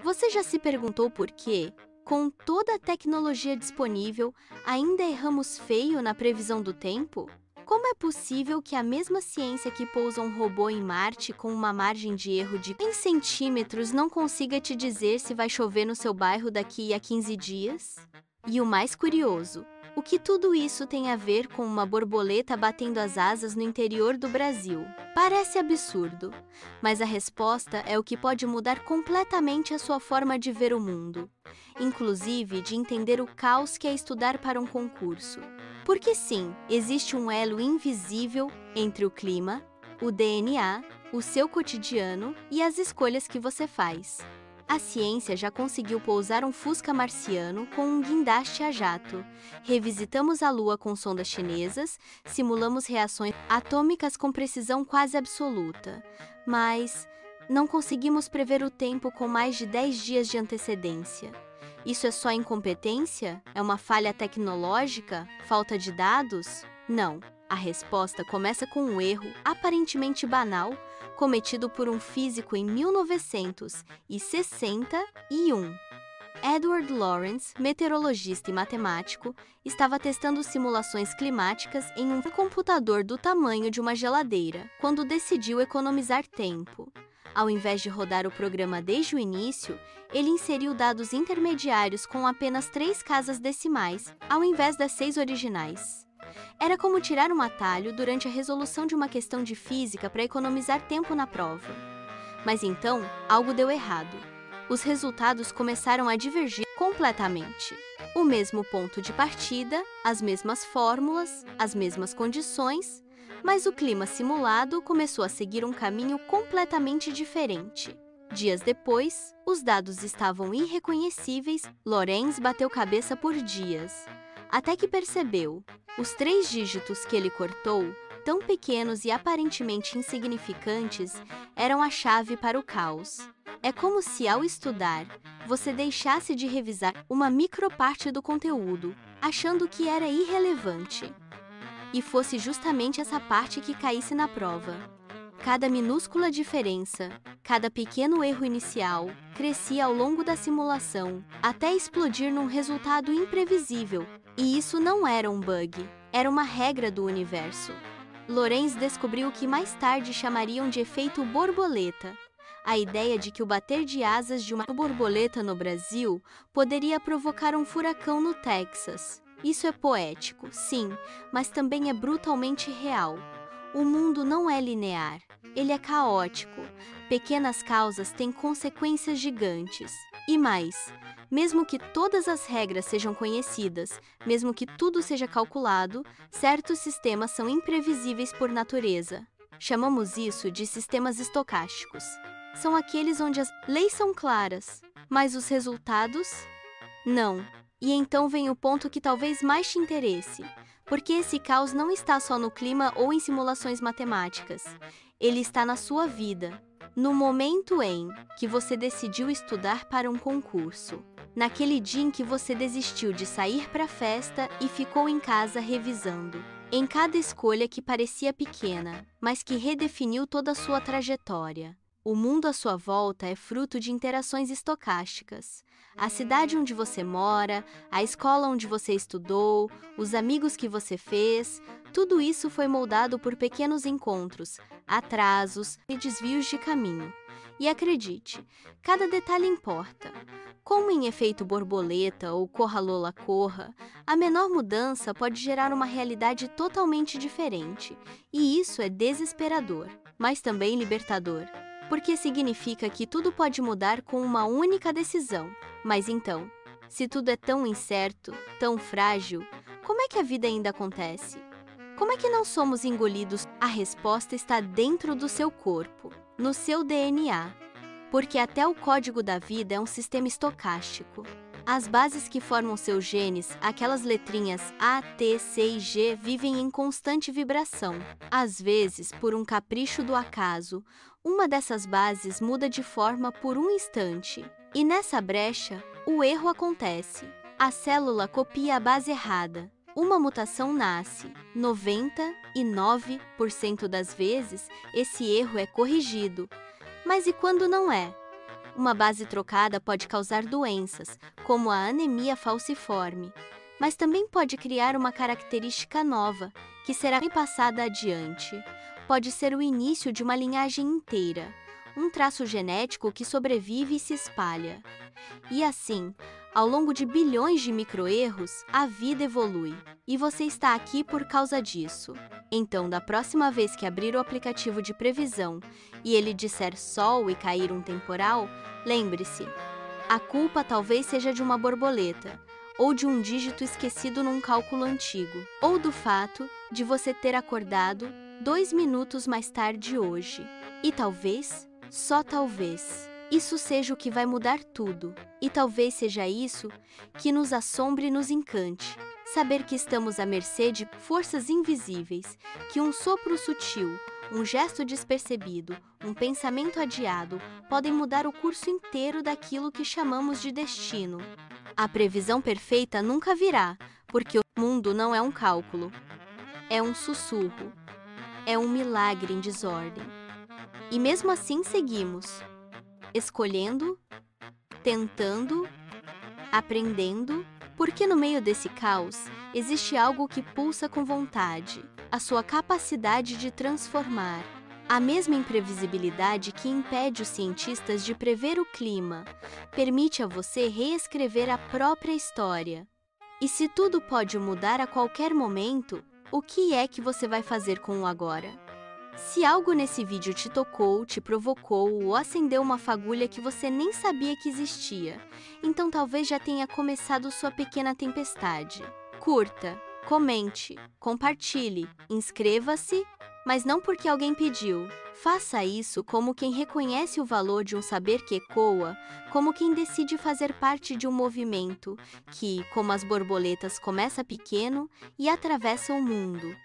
Você já se perguntou por quê, com toda a tecnologia disponível, ainda erramos feio na previsão do tempo? Como é possível que a mesma ciência que pousa um robô em Marte com uma margem de erro de 100 centímetros não consiga te dizer se vai chover no seu bairro daqui a 15 dias? E o mais curioso, o que tudo isso tem a ver com uma borboleta batendo as asas no interior do Brasil? Parece absurdo, mas a resposta é o que pode mudar completamente a sua forma de ver o mundo, inclusive de entender o caos que é estudar para um concurso. Porque sim, existe um elo invisível entre o clima, o DNA, o seu cotidiano e as escolhas que você faz. A ciência já conseguiu pousar um Fusca marciano com um guindaste a jato. Revisitamos a Lua com sondas chinesas, simulamos reações atômicas com precisão quase absoluta. Mas não conseguimos prever o tempo com mais de 10 dias de antecedência. Isso é só incompetência? É uma falha tecnológica? Falta de dados? Não. A resposta começa com um erro aparentemente banal cometido por um físico em 1961. Edward Lorenz, meteorologista e matemático, estava testando simulações climáticas em um computador do tamanho de uma geladeira, quando decidiu economizar tempo. Ao invés de rodar o programa desde o início, ele inseriu dados intermediários com apenas 3 casas decimais, ao invés das 6 originais. Era como tirar um atalho durante a resolução de uma questão de física para economizar tempo na prova. Mas então, algo deu errado. Os resultados começaram a divergir completamente. O mesmo ponto de partida, as mesmas fórmulas, as mesmas condições, mas o clima simulado começou a seguir um caminho completamente diferente. Dias depois, os dados estavam irreconhecíveis. Lorenz bateu cabeça por dias, até que percebeu. Os 3 dígitos que ele cortou, tão pequenos e aparentemente insignificantes, eram a chave para o caos. É como se, ao estudar, você deixasse de revisar uma microparte do conteúdo, achando que era irrelevante. E fosse justamente essa parte que caísse na prova. Cada minúscula diferença, cada pequeno erro inicial, crescia ao longo da simulação, até explodir num resultado imprevisível. E isso não era um bug, era uma regra do universo. Lorenz descobriu o que mais tarde chamariam de efeito borboleta. A ideia de que o bater de asas de uma borboleta no Brasil poderia provocar um furacão no Texas. Isso é poético, sim, mas também é brutalmente real. O mundo não é linear, ele é caótico. Pequenas causas têm consequências gigantes. E mais, mesmo que todas as regras sejam conhecidas, mesmo que tudo seja calculado, certos sistemas são imprevisíveis por natureza. Chamamos isso de sistemas estocásticos. São aqueles onde as leis são claras, mas os resultados? Não. E então vem o ponto que talvez mais te interesse, porque esse caos não está só no clima ou em simulações matemáticas. Ele está na sua vida, no momento em que você decidiu estudar para um concurso. Naquele dia em que você desistiu de sair para a festa e ficou em casa revisando. Em cada escolha que parecia pequena, mas que redefiniu toda a sua trajetória. O mundo à sua volta é fruto de interações estocásticas. A cidade onde você mora, a escola onde você estudou, os amigos que você fez, tudo isso foi moldado por pequenos encontros, atrasos e desvios de caminho. E acredite, cada detalhe importa. Como em efeito borboleta ou corra Lola corra, a menor mudança pode gerar uma realidade totalmente diferente. E isso é desesperador, mas também libertador. Porque significa que tudo pode mudar com uma única decisão. Mas então, se tudo é tão incerto, tão frágil, como é que a vida ainda acontece? Como é que não somos engolidos? A resposta está dentro do seu corpo, no seu DNA. Porque até o código da vida é um sistema estocástico. As bases que formam seus genes, aquelas letrinhas A, T, C e G, vivem em constante vibração. Às vezes, por um capricho do acaso, uma dessas bases muda de forma por um instante. E nessa brecha, o erro acontece. A célula copia a base errada. Uma mutação nasce. 99% das vezes, esse erro é corrigido. Mas e quando não é? Uma base trocada pode causar doenças, como a anemia falciforme, mas também pode criar uma característica nova, que será passada adiante. Pode ser o início de uma linhagem inteira, um traço genético que sobrevive e se espalha. E assim, ao longo de bilhões de microerros, a vida evolui. E você está aqui por causa disso. Então, da próxima vez que abrir o aplicativo de previsão e ele disser sol e cair um temporal, lembre-se, a culpa talvez seja de uma borboleta, ou de um dígito esquecido num cálculo antigo, ou do fato de você ter acordado 2 minutos mais tarde hoje. E talvez, só talvez, isso seja o que vai mudar tudo. E talvez seja isso que nos assombre e nos encante. Saber que estamos à mercê de forças invisíveis, que um sopro sutil, um gesto despercebido, um pensamento adiado podem mudar o curso inteiro daquilo que chamamos de destino. A previsão perfeita nunca virá, porque o mundo não é um cálculo. É um sussurro. É um milagre em desordem. E mesmo assim seguimos, escolhendo, tentando, aprendendo, porque no meio desse caos existe algo que pulsa com vontade, a sua capacidade de transformar. A mesma imprevisibilidade que impede os cientistas de prever o clima, permite a você reescrever a própria história. E se tudo pode mudar a qualquer momento, o que é que você vai fazer com o agora? Se algo nesse vídeo te tocou, te provocou ou acendeu uma fagulha que você nem sabia que existia, então talvez já tenha começado sua pequena tempestade. Curta, comente, compartilhe, inscreva-se, mas não porque alguém pediu. Faça isso como quem reconhece o valor de um saber que ecoa, como quem decide fazer parte de um movimento que, como as borboletas, começa pequeno e atravessa o mundo.